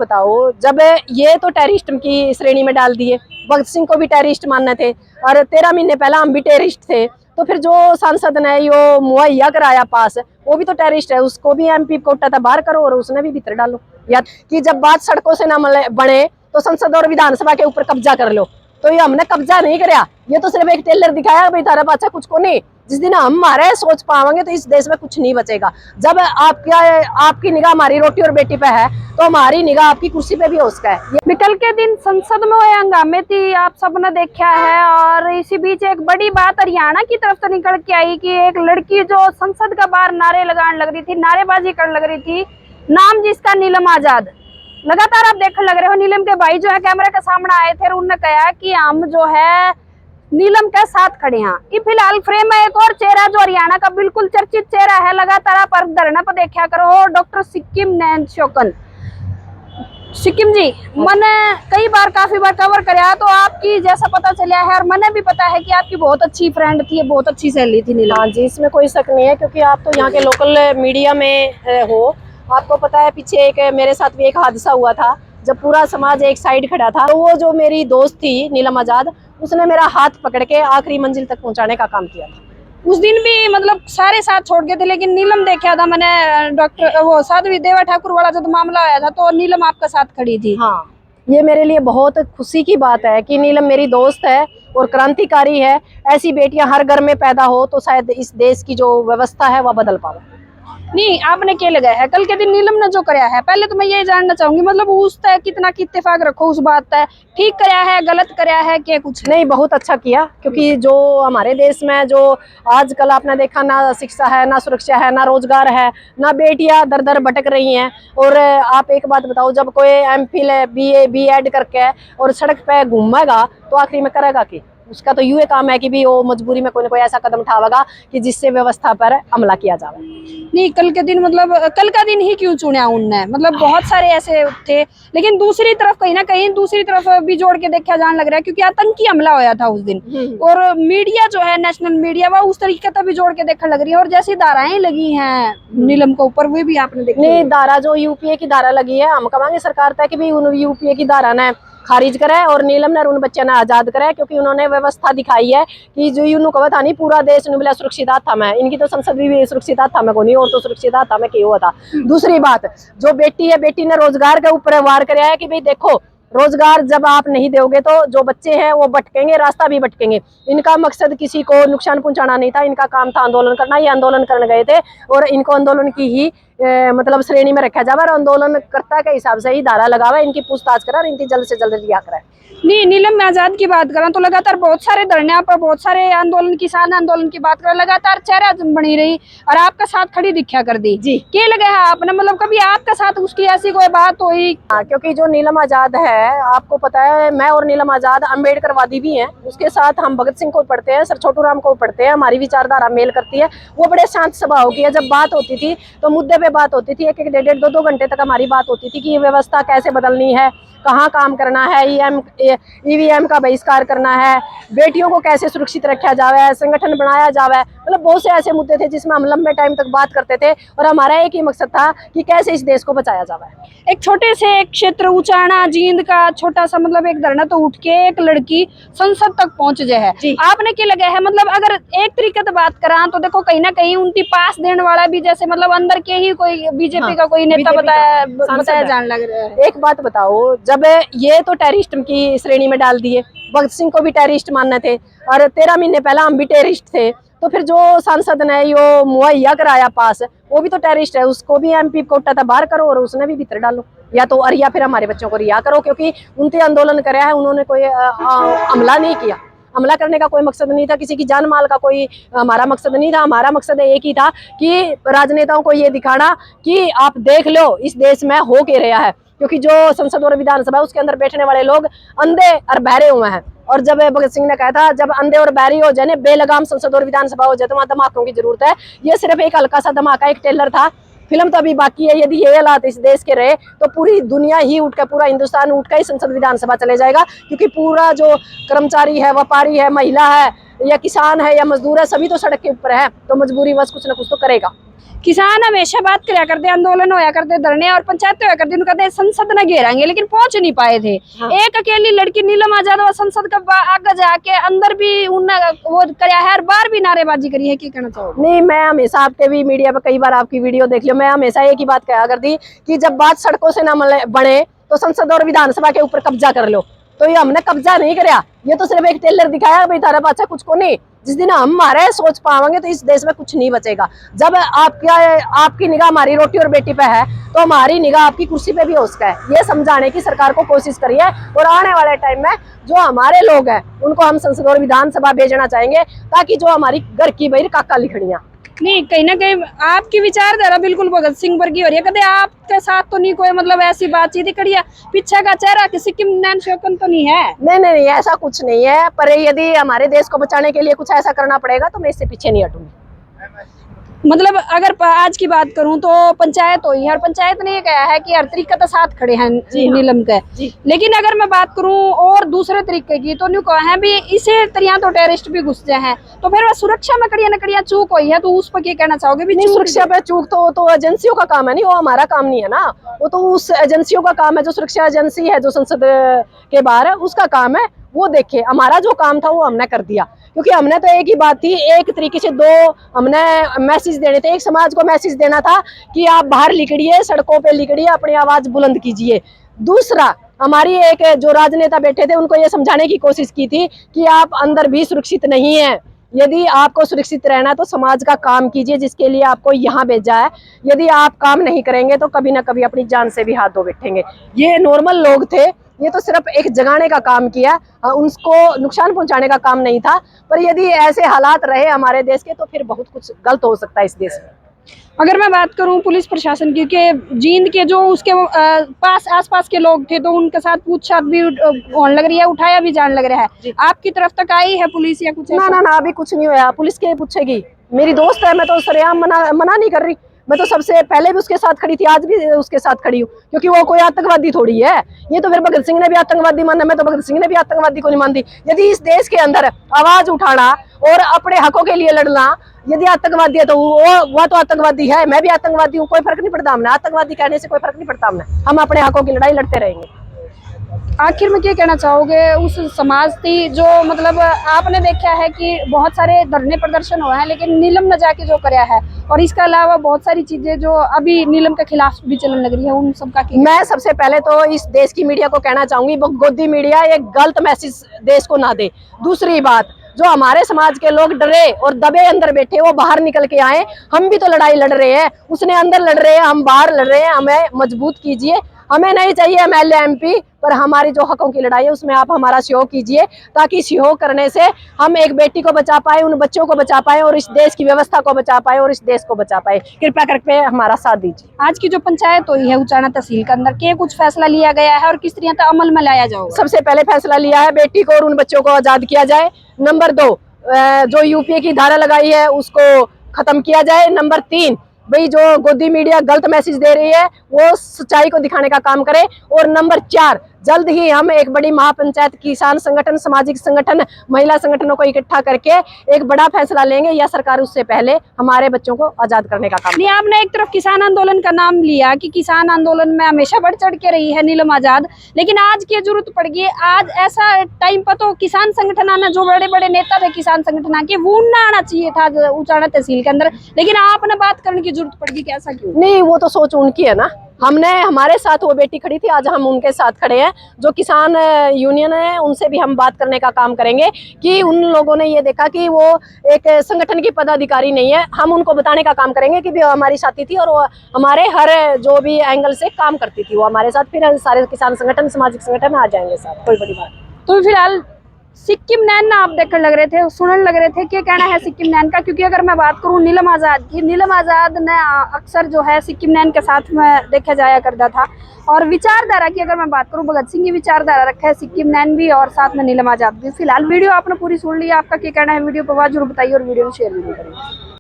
बताओ, जब ये तो टेररिस्ट की श्रेणी में डाल दिए, भगत सिंह को भी टेररिस्ट मानने थे और 13 महीने पहले हम भी टेररिस्ट थे, तो फिर जो सांसद ने यो मुहैया कराया पास, वो भी तो टेररिस्ट है, उसको भी एमपी कोटा था बाहर करो और उसने भी भीतर डालो। या कि जब बात सड़कों से ना बने तो संसद और विधानसभा के ऊपर कब्जा कर लो, तो ये हमने कब्जा नहीं कराया, ये तो सिर्फ एक टेलर दिखाया भाई तारा पाचा कुछ को नहीं। जिस दिन हम हमारे सोच पाएंगे तो इस देश में कुछ नहीं बचेगा। जब आपकी निगाह हमारी रोटी और बेटी पे है तो हमारी निगाह आपकी कुर्सी पे भी हो सकता है। कल के दिन संसद में हुए हंगामे थी, आप सबने देखा है। और इसी बीच एक बड़ी बात हरियाणा की तरफ से निकल के आई कि एक लड़की जो संसद का बाहर नारे लगाने लग रही थी, नारेबाजी करने लग रही थी, नाम जिसका नीलम आजाद। लगातार आप देखने लग रहे हो, नीलम के भाई जो है कैमरे के सामने आए थे और उन्होंने कहा कि हम जो है नीलम के साथ खड़े हैं। कि फिलहाल फ्रेम में एक और चेहरा जो हरियाणा का बिल्कुल चर्चित चेहरा है, लगातार आप धरना पर देखा करो, डॉक्टर सिक्किम नैनशोकन। सिक्किम जी, मैंने कई बार काफी बार कवर कराया तो आपकी जैसा पता चला है और मैंने भी पता है कि आपकी बहुत अच्छी फ्रेंड थी, बहुत अच्छी सहेली थी नीलम। हाँ जी, इसमें कोई शक नहीं है, क्योंकि आप तो यहाँ के लोकल मीडिया में हो, आपको पता है पीछे एक मेरे साथ भी एक हादसा हुआ था जब पूरा समाज एक साइड खड़ा था, तो वो जो मेरी दोस्त थी नीलम आजाद, उसने मेरा हाथ पकड़ के आखिरी मंजिल तक पहुंचाने का काम किया था। उस दिन भी मतलब सारे साथ छोड़ गए थे, लेकिन नीलम देखा था मैंने, डॉक्टर वो साध्वी देवा ठाकुर वाला जब मामला आया था तो नीलम आपका साथ खड़ी थी। हाँ, ये मेरे लिए बहुत खुशी की बात है कि नीलम मेरी दोस्त है और क्रांतिकारी है। ऐसी बेटियां हर घर में पैदा हो तो शायद इस देश की जो व्यवस्था है वह बदल पावे। नहीं, आपने क्या लगाया है कल के दिन नीलम ने जो कराया है, पहले तो मैं ये जानना चाहूंगी, मतलब उस तय कितना की इत्तेफाक रखो उस बात तय, ठीक कराया है, गलत कराया है, क्या कुछ नहीं, बहुत अच्छा किया, क्योंकि जो हमारे देश में जो आजकल आपने देखा, ना शिक्षा है, ना सुरक्षा है, ना रोजगार है, ना बेटियां दर दर भटक रही हैं। और आप एक बात बताओ, जब कोई एमफिल बीए बीएड करके और सड़क पे घूमेगा तो आखिरी में करेगा कि उसका तो यूं काम है कि भी वो मजबूरी में कोई ना कोई ऐसा कदम उठावेगा कि जिससे व्यवस्था पर हमला किया जाए। नहीं, कल के दिन मतलब कल का दिन ही क्यों चुना उनने, मतलब बहुत सारे ऐसे थे, लेकिन दूसरी तरफ कहीं ना कहीं दूसरी तरफ भी जोड़ के देखा जाने लग रहा है, क्योंकि आतंकी हमला होया था उस दिन और मीडिया जो है, नेशनल मीडिया, वह उस तरीके से भी जोड़ के देखने लग रही है। और जैसी धाराएं लगी हैं नीलम के ऊपर, वो भी आपने देखी। नहीं, धारा जो यूपीए की धारा लगी है, हम कहेंगे सरकार तक भी उन यूपीए की धारा ने खारिज करे और नीलम ने उन बच्चे ने आजाद करे, क्योंकि उन्होंने व्यवस्था दिखाई है कि जो यूं कहा था नहीं पूरा देश मिला सुरक्षित था में, इनकी तो संसद भी सुरक्षित था में को नहीं, और तो सुरक्षित था में क्यों था। दूसरी बात, जो बेटी है, बेटी ने रोजगार के ऊपर वार कराया है कि भाई देखो, रोजगार जब आप नहीं दोगे तो जो बच्चे हैं वो भटकेंगे, रास्ता भी भटकेंगे। इनका मकसद किसी को नुकसान पहुंचाना नहीं था, इनका काम था आंदोलन करना। ये आंदोलन करने गए थे और इनको आंदोलन की ही मतलब श्रेणी में रखा जाए और आंदोलनकर्ता के हिसाब से ही धारा लगावे, इनकी पूछताछ करा और इनकी जल्द से जल्द रिहा कराए। नहीं, नीलम आजाद की बात करें तो लगातार बहुत सारे धरने पर, बहुत सारे आंदोलन, किसान आंदोलन की बात करें, लगातार चेहरा बनी रही और आपका साथ खड़ी दिखा कर दी जी। क्या लगा है आपने, मतलब कभी आपका साथ उसकी ऐसी कोई बात हुई? क्योंकि जो नीलम आजाद है, आपको पता है मैं और नीलम आजाद अम्बेडकरवादी भी हैं, उसके साथ हम भगत सिंह को पढ़ते हैं, सर छोटू राम को पढ़ते हैं, हमारी विचारधारा मेल करती है। वो बड़े शांत स्वभाव की है, जब बात होती थी तो मुद्दे पे बात होती थी, एक डेढ़ दो घंटे तक हमारी बात होती थी कि ये व्यवस्था कैसे बदलनी है, कहाँ काम करना है, ईवीएम का बहिष्कार करना है, बेटियों को कैसे सुरक्षित रखा जाए, संगठन बनाया जाए। मतलब बहुत से ऐसे मुद्दे थे जिसमें हम लंबे टाइम तक बात करते थे और हमारा एक ही मकसद था कि कैसे इस देश को बचाया जाए। एक छोटे से एक क्षेत्र उचाना जींद का छोटा सा मतलब एक धरना तो उठ के एक लड़की संसद तक पहुंच जाए है, आपने क्या लगा है? मतलब अगर एक तरीके से बात करा तो देखो कहीं ना कहीं उनकी पास देने वाला भी जैसे मतलब अंदर के ही कोई बीजेपी का कोई नेता बताया जाने लग रहा है। एक बात बताओ, जब ये तो टेररिस्ट की श्रेणी में डाल दिए, भगत सिंह को भी टेररिस्ट मानने थे और 13 महीने पहले हम भी टेररिस्ट थे, तो फिर जो सांसद ने यो मुहैया कराया पास, वो भी तो टेररिस्ट है, उसको भी एमपी कोटा था बाहर करो और उसने भी भीतर डालो, या तो और या फिर हमारे बच्चों को रिहा करो, क्योंकि उनसे आंदोलन कराया है, उन्होंने कोई हमला नहीं किया। हमला करने का कोई मकसद नहीं था, किसी की जान माल का कोई हमारा मकसद नहीं था। हमारा मकसद एक ही था कि राजनेताओं को ये दिखाना कि आप देख लो इस देश में हो के रहा है, क्योंकि जो संसद और विधानसभा है उसके अंदर बैठने वाले लोग अंधे और बहरे हुए हैं। और जब भगत सिंह ने कहा था जब अंधे और बहरी हो जाए, बेलगाम संसद और विधानसभा हो जाए तो वहां धमाकों की जरूरत है। ये सिर्फ एक हल्का सा धमाका, एक टेलर था, फिल्म तो अभी बाकी है। यदि ये हालात इस देश के रहे तो पूरी दुनिया ही उठकर, पूरा हिंदुस्तान उठकर ही संसद विधानसभा चले जाएगा, क्योंकि पूरा जो कर्मचारी है, व्यापारी है, महिला है, या किसान है या मजदूर है, सभी तो सड़क के ऊपर है, तो मजबूरी बस कुछ ना कुछ तो करेगा। किसान हमेशा बात कराया करते, आंदोलन होया करते, धरने और पंचायतें होया करती, कहते संसद न घेरांगे, लेकिन पहुंच नहीं पाए थे। हाँ। एक अकेली लड़की नीलम आजाद और संसद का आगे जाके अंदर भी उन्होंने वो कराया है और बाहर भी नारेबाजी करी है। क्या कहना चाहोगे? नहीं, मैं हमेशा आपके भी मीडिया पे कई बार आपकी वीडियो देख लियो, मैं हमेशा एक ही बात कहा करती कि जब बात सड़कों से ना बने तो संसद और विधानसभा के ऊपर कब्जा कर लो। तो ये हमने कब्जा नहीं कराया, ये तो सिर्फ एक टेलर दिखाया भाई तारा पाछा कुछ को नहीं। जिस दिन हम हमारे सोच पाएंगे तो इस देश में कुछ नहीं बचेगा। जब आपकी निगाह हमारी रोटी और बेटी पे है तो हमारी निगाह आपकी कुर्सी पे भी हो सकता है। ये समझाने की सरकार को कोशिश करिए, और आने वाले टाइम में जो हमारे लोग हैं उनको हम संसद और विधानसभा भेजना चाहेंगे, ताकि जो हमारी घर की बहिर काका लिखड़ियां नहीं, कहीं ना कहीं आपकी विचारधारा बिल्कुल भगत सिंह पर की हो रही है। कदे आपके साथ तो नहीं कोई मतलब ऐसी बातचीत करी है? पीछे का चेहरा किसी की नैन शोकन तो नहीं है? नहीं, ऐसा कुछ नहीं है। पर यदि हमारे देश को बचाने के लिए कुछ ऐसा करना पड़ेगा तो मैं इससे पीछे नहीं हटूंगी। मतलब अगर आज की बात करूं तो पंचायत हुई है और पंचायत ने ये कहा है कि हर तरीके के साथ खड़े हैं नीलम के। लेकिन अगर मैं बात करूं और दूसरे तरीके की तो न्यू कहा है भी इसे तरिया तो टेररिस्ट भी घुस जाए हैं, तो फिर वह सुरक्षा में कड़िया न कड़िया चूक हुई है, तो उस पर क्या कहना चाहोगे? भी सुरक्षा पे चूक तो एजेंसियों का काम है, नहीं वो हमारा काम नहीं है ना। वो तो उस एजेंसियों का काम है, जो सुरक्षा एजेंसी है जो संसद के बाहर है उसका काम है, वो देखे। हमारा जो काम था वो हमने कर दिया, क्योंकि हमने तो एक ही बात थी, एक तरीके से दो हमने मैसेज देने थे। एक समाज को मैसेज देना था कि आप बाहर लिखड़िए, सड़कों पे लिखड़िए, अपनी आवाज बुलंद कीजिए। दूसरा, हमारी एक जो राजनेता बैठे थे उनको ये समझाने की कोशिश की थी कि आप अंदर भी सुरक्षित नहीं है। यदि आपको सुरक्षित रहना तो समाज का काम कीजिए जिसके लिए आपको यहाँ भेजा है। यदि आप काम नहीं करेंगे तो कभी ना कभी अपनी जान से भी हाथ धो बैठेंगे। ये नॉर्मल लोग थे, ये तो सिर्फ एक जगाने का काम किया, उनको नुकसान पहुंचाने का काम नहीं था। पर यदि ऐसे हालात रहे हमारे देश के तो फिर बहुत कुछ गलत हो सकता है इस देश में। अगर मैं बात करूं पुलिस प्रशासन की, कि जींद के जो उसके पास आसपास के लोग थे तो उनके साथ पूछताछ भी होने लग रही है, उठाया भी जाने लग रहा है, आपकी तरफ तक आई है पुलिस या कुछ? ना, अभी कुछ नहीं हुआ। पुलिस के पूछेगी? मेरी दोस्त है, मैं तो सरेआम मना नहीं कर रही। मैं तो सबसे पहले भी उसके साथ खड़ी थी, आज भी उसके साथ खड़ी हूँ, क्योंकि वो कोई आतंकवादी थोड़ी है। ये तो फिर भगत सिंह ने भी आतंकवादी माना, मैं तो भगत सिंह ने भी आतंकवादी को नहीं मानती। यदि इस देश के अंदर आवाज उठाना और अपने हकों के लिए लड़ना यदि आतंकवादी है तो वो तो आतंकवादी है, मैं भी आतंकवादी हूँ, कोई फर्क नहीं पड़ता हमने। आतंकवादी कहने से कोई फर्क नहीं पड़ता हमने, हम अपने हकों की लड़ाई लड़ते रहेंगे। आखिर में क्या कहना चाहोगे उस समाज की जो मतलब आपने देखा है कि बहुत सारे धरने प्रदर्शन हुए हैं, लेकिन नीलम ने जाके जो कराया है, और इसके अलावा बहुत सारी चीजें जो अभी नीलम के खिलाफ भी चलने लग रही है, उन सबका मैं सबसे पहले तो इस देश की मीडिया को कहना चाहूंगी, गोदी मीडिया एक गलत मैसेज देश को ना दे। दूसरी बात, जो हमारे समाज के लोग डरे और दबे अंदर बैठे वो बाहर निकल के आए। हम भी तो लड़ाई लड़ रहे हैं, उसने अंदर लड़ रहे हैं, हम बाहर लड़ रहे हैं। हमें मजबूत कीजिए। हमें नहीं चाहिए एमएलए एमपी, पर हमारी जो हकों की लड़ाई है उसमें आप हमारा सहयोग कीजिए, ताकि सहयोग करने से हम एक बेटी को बचा पाए, उन बच्चों को बचा पाए, और इस देश की व्यवस्था को बचा पाए, और इस देश को बचा पाए। कृपया करके हमारा साथ दीजिए। आज की जो पंचायत हुई है उचाना तहसील के अंदर, क्या कुछ फैसला लिया गया है और किस तरह अमल में लाया जाओ? सबसे पहले फैसला लिया है बेटी को और उन बच्चों को आजाद किया जाए। नंबर 2, जो यूपीए की धारा लगाई है उसको खत्म किया जाए। नंबर 3, भाई जो गोदी मीडिया गलत मैसेज दे रही है वो सच्चाई को दिखाने का काम करे। और नंबर 4, जल्द ही हम एक बड़ी महापंचायत, किसान संगठन, सामाजिक संगठन, महिला संगठनों को इकट्ठा करके एक बड़ा फैसला लेंगे, या सरकार उससे पहले हमारे बच्चों को आजाद करने का काम। नहीं, आपने एक तरफ किसान आंदोलन का नाम लिया कि किसान आंदोलन में हमेशा बढ़ चढ़ के रही है नीलम आजाद, लेकिन आज की जरूरत पड़ गई। आज ऐसा टाइम पर तो किसान संगठन आना, जो बड़े बड़े नेता थे किसान संगठन के, वो ना आना चाहिए था उचाना तहसील के अंदर, लेकिन आपने बात करने की जरूरत पड़ गई। कैसा क्यों? नहीं, वो तो सोच उनकी है ना। हमारे साथ वो बेटी खड़ी थी, आज हम उनके साथ खड़े हैं। जो किसान यूनियन है उनसे भी हम बात करने का काम करेंगे कि उन लोगों ने ये देखा कि वो एक संगठन की पदाधिकारी नहीं है। हम उनको बताने का काम करेंगे कि भी हमारी साथी थी और वो हमारे हर जो भी एंगल से काम करती थी वो हमारे साथ। फिर सारे किसान संगठन, सामाजिक संगठन आ जाएंगे साथ, कोई बड़ी बात। तो फिलहाल सिक्किम नैन ना आप देखने लग रहे थे, सुनने लग रहे थे, क्या कहना है सिक्किम नैन का? क्योंकि अगर मैं बात करूं नीलम आजाद की, नीलम आजाद ने अक्सर जो है सिक्किम नैन के साथ में देखा जाया करता था। और विचारधारा की अगर मैं बात करूं, भगत सिंह की विचारधारा रखा है सिक्किम नैन भी, और साथ में नीलम आजाद भी। फिलहाल वीडियो आपने पूरी सुन ली, आपका क्या कहना है वीडियो पर जरूर बताइए और वीडियो को शेयर भी करिए।